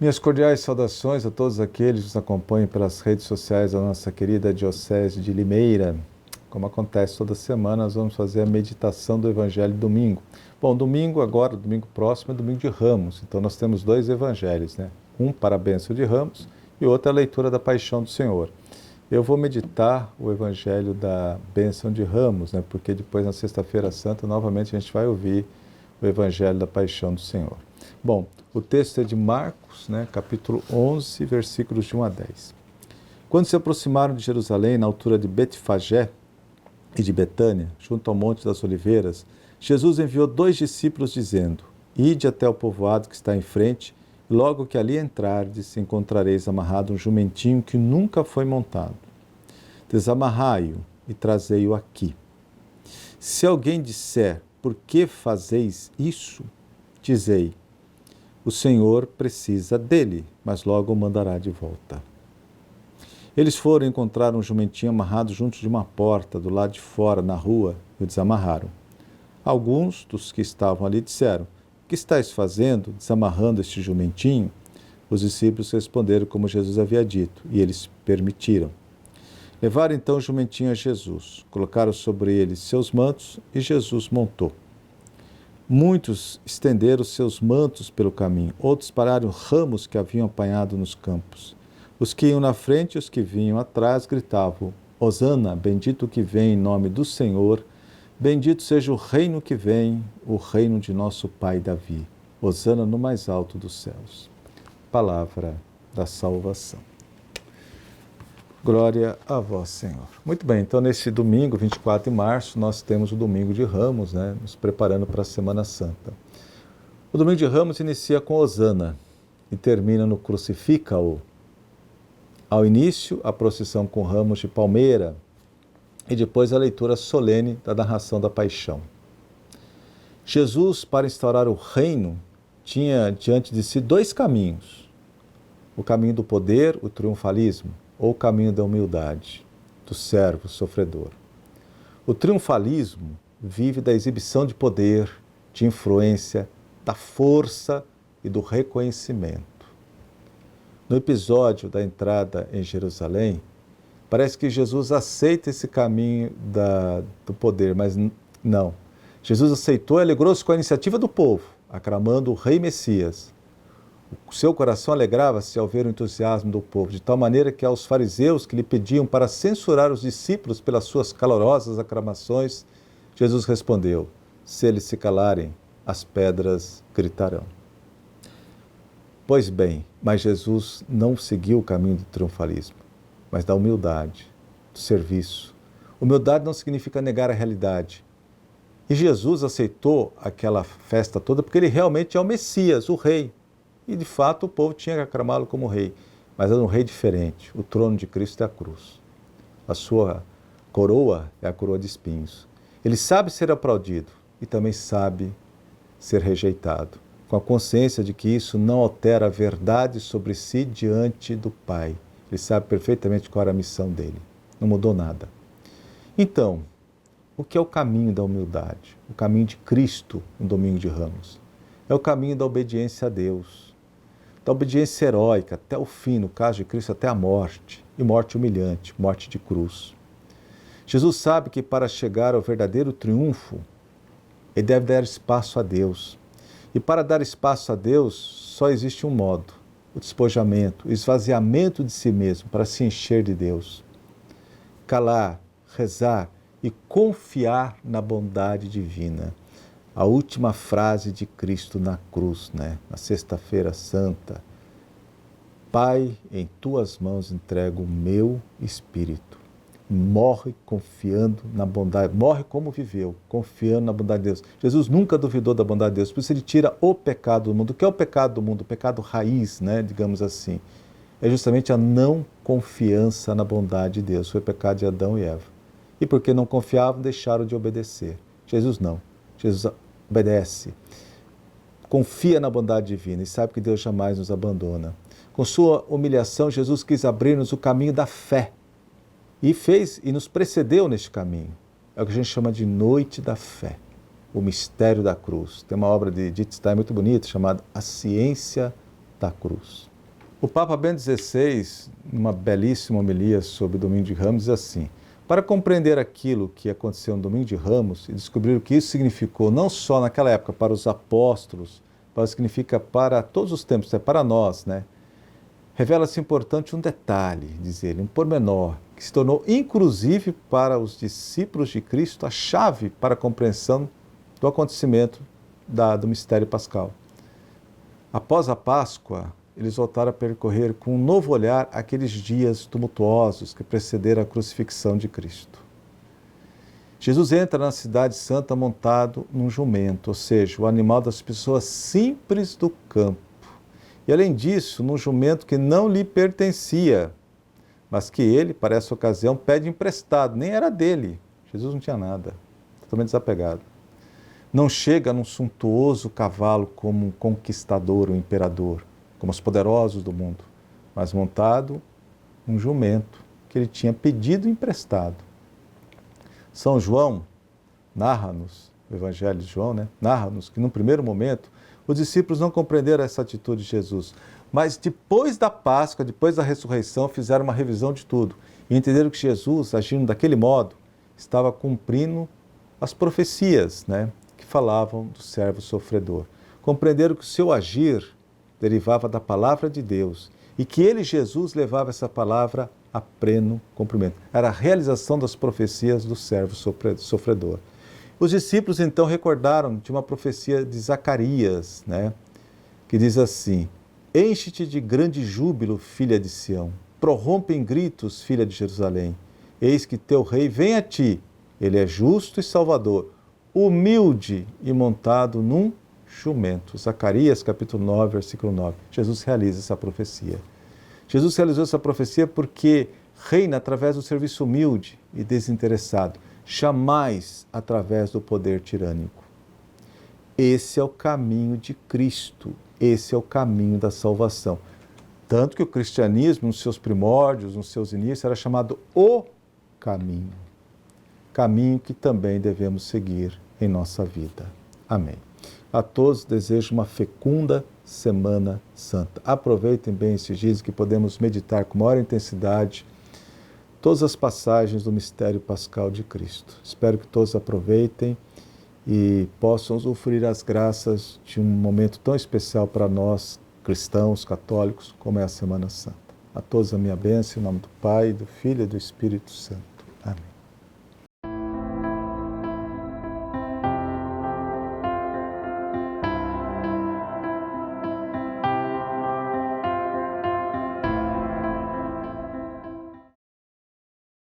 Minhas cordiais saudações a todos aqueles que nos acompanham pelas redes sociais da nossa querida Diocese de Limeira. Como acontece toda semana, nós vamos fazer a meditação do Evangelho domingo. Bom, domingo agora, domingo próximo, é domingo de Ramos. Então nós temos dois evangelhos, né? Um para a bênção de Ramos e outro a leitura da Paixão do Senhor. Eu vou meditar o Evangelho da bênção de Ramos, né? Porque depois na Sexta-feira Santa, novamente, a gente vai ouvir o Evangelho da Paixão do Senhor. Bom, o texto é de Marcos, né, capítulo 11, versículos de 1 a 10. Quando se aproximaram de Jerusalém, na altura de Betfagé e de Betânia, junto ao Monte das Oliveiras, Jesus enviou 2 discípulos, dizendo: Ide até o povoado que está em frente, e logo que ali entrardes, encontrareis amarrado um jumentinho que nunca foi montado. Desamarrai-o e trazei-o aqui. Se alguém disser: Por que fazeis isso? Dizei: O Senhor precisa dele, mas logo o mandará de volta. Eles foram encontrar um jumentinho amarrado junto de uma porta, do lado de fora, na rua, e o desamarraram. Alguns dos que estavam ali disseram: O que estáis fazendo, desamarrando este jumentinho? Os discípulos responderam como Jesus havia dito, e eles permitiram. Levaram então o jumentinho a Jesus, colocaram sobre ele seus mantos, e Jesus montou. Muitos estenderam seus mantos pelo caminho, outros pararam ramos que haviam apanhado nos campos. Os que iam na frente e os que vinham atrás gritavam: Hosana, bendito que vem em nome do Senhor, bendito seja o reino que vem, o reino de nosso pai Davi. Hosana no mais alto dos céus. Palavra da salvação. Glória a vós, Senhor. Muito bem, então nesse domingo, 24 de março, nós temos o domingo de Ramos, né, nos preparando para a Semana Santa. O domingo de Ramos inicia com Hosana e termina no Crucifica-o. Ao início, a procissão com ramos de palmeira e depois a leitura solene da narração da paixão. Jesus, para instaurar o reino, tinha diante de si 2 caminhos: o caminho do poder, o triunfalismo, ou o caminho da humildade, do servo sofredor. O triunfalismo vive da exibição de poder, de influência, da força e do reconhecimento. No episódio da entrada em Jerusalém, parece que Jesus aceita esse caminho do poder, mas não. Jesus aceitou e alegrou-se com a iniciativa do povo, aclamando o Rei Messias. O seu coração alegrava-se ao ver o entusiasmo do povo, de tal maneira que aos fariseus que lhe pediam para censurar os discípulos pelas suas calorosas aclamações, Jesus respondeu: Se eles se calarem, as pedras gritarão. Pois bem, mas Jesus não seguiu o caminho do triunfalismo, mas da humildade, do serviço. Humildade não significa negar a realidade. E Jesus aceitou aquela festa toda porque ele realmente é o Messias, o Rei. E, de fato, o povo tinha que aclamá-lo como rei, mas era um rei diferente. O trono de Cristo é a cruz. A sua coroa é a coroa de espinhos. Ele sabe ser aplaudido e também sabe ser rejeitado, com a consciência de que isso não altera a verdade sobre si diante do Pai. Ele sabe perfeitamente qual era a missão dele. Não mudou nada. Então, o que é o caminho da humildade? O caminho de Cristo no domingo de Ramos. É o caminho da obediência a Deus, da obediência heróica até o fim, no caso de Cristo, até a morte, e morte humilhante, morte de cruz. Jesus sabe que para chegar ao verdadeiro triunfo, ele deve dar espaço a Deus. E para dar espaço a Deus, só existe um modo: o despojamento, o esvaziamento de si mesmo, para se encher de Deus. Calar, rezar e confiar na bondade divina. A última frase de Cristo na cruz, né? Na Sexta-feira Santa: Pai, em tuas mãos entrego o meu espírito. Morre confiando na bondade, morre como viveu, confiando na bondade de Deus. Jesus nunca duvidou da bondade de Deus, por isso ele tira o pecado do mundo. O que é o pecado do mundo? O pecado raiz, né? Digamos assim. É justamente a não confiança na bondade de Deus. Foi o pecado de Adão e Eva. E porque não confiavam, deixaram de obedecer. Jesus não. Jesus obedece, confia na bondade divina e sabe que Deus jamais nos abandona. Com sua humilhação, Jesus quis abrir-nos o caminho da fé e nos precedeu neste caminho. É o que a gente chama de Noite da Fé, o mistério da cruz. Tem uma obra de Edith Stein muito bonita chamada A Ciência da Cruz. O Papa Bento XVI, numa belíssima homilia sobre o Domingo de Ramos, diz assim: para compreender aquilo que aconteceu no Domingo de Ramos e descobrir o que isso significou, não só naquela época para os apóstolos, mas significa para todos os tempos, é para nós, né? Revela-se importante um detalhe, diz ele, um pormenor, que se tornou inclusive para os discípulos de Cristo a chave para a compreensão do acontecimento do mistério pascal. Após a Páscoa, eles voltaram a percorrer com um novo olhar aqueles dias tumultuosos que precederam a crucifixão de Cristo. Jesus entra na cidade santa montado num jumento, ou seja, o animal das pessoas simples do campo. E além disso, num jumento que não lhe pertencia, mas que ele, para essa ocasião, pede emprestado, nem era dele. Jesus não tinha nada, totalmente desapegado. Não chega num suntuoso cavalo como um conquistador, um imperador, como os poderosos do mundo, mas montado um jumento que ele tinha pedido emprestado. São João narra-nos, o Evangelho de João, né? Narra-nos que num primeiro momento os discípulos não compreenderam essa atitude de Jesus, mas depois da Páscoa, depois da ressurreição, fizeram uma revisão de tudo e entenderam que Jesus, agindo daquele modo, estava cumprindo as profecias, né, que falavam do servo sofredor. Compreenderam que o seu agir derivava da palavra de Deus e que ele, Jesus, levava essa palavra a pleno cumprimento. Era a realização das profecias do servo sofredor. Os discípulos então recordaram de uma profecia de Zacarias, né, que diz assim: enche-te de grande júbilo, filha de Sião, prorrompe em gritos, filha de Jerusalém. Eis que teu rei vem a ti, ele é justo e salvador, humilde e montado num jumento. Zacarias capítulo 9, versículo 9. Jesus realiza essa profecia. Jesus realizou essa profecia porque reina através do serviço humilde e desinteressado, jamais através do poder tirânico. Esse é o caminho de Cristo, esse é o caminho da salvação. Tanto que o cristianismo, nos seus primórdios, nos seus inícios, era chamado o caminho. Caminho que também devemos seguir em nossa vida. Amém. A todos desejo uma fecunda Semana Santa. Aproveitem bem esses dias que podemos meditar com maior intensidade todas as passagens do mistério pascal de Cristo. Espero que todos aproveitem e possam usufruir as graças de um momento tão especial para nós, cristãos, católicos, como é a Semana Santa. A todos a minha bênção, em nome do Pai, do Filho e do Espírito Santo. Amém.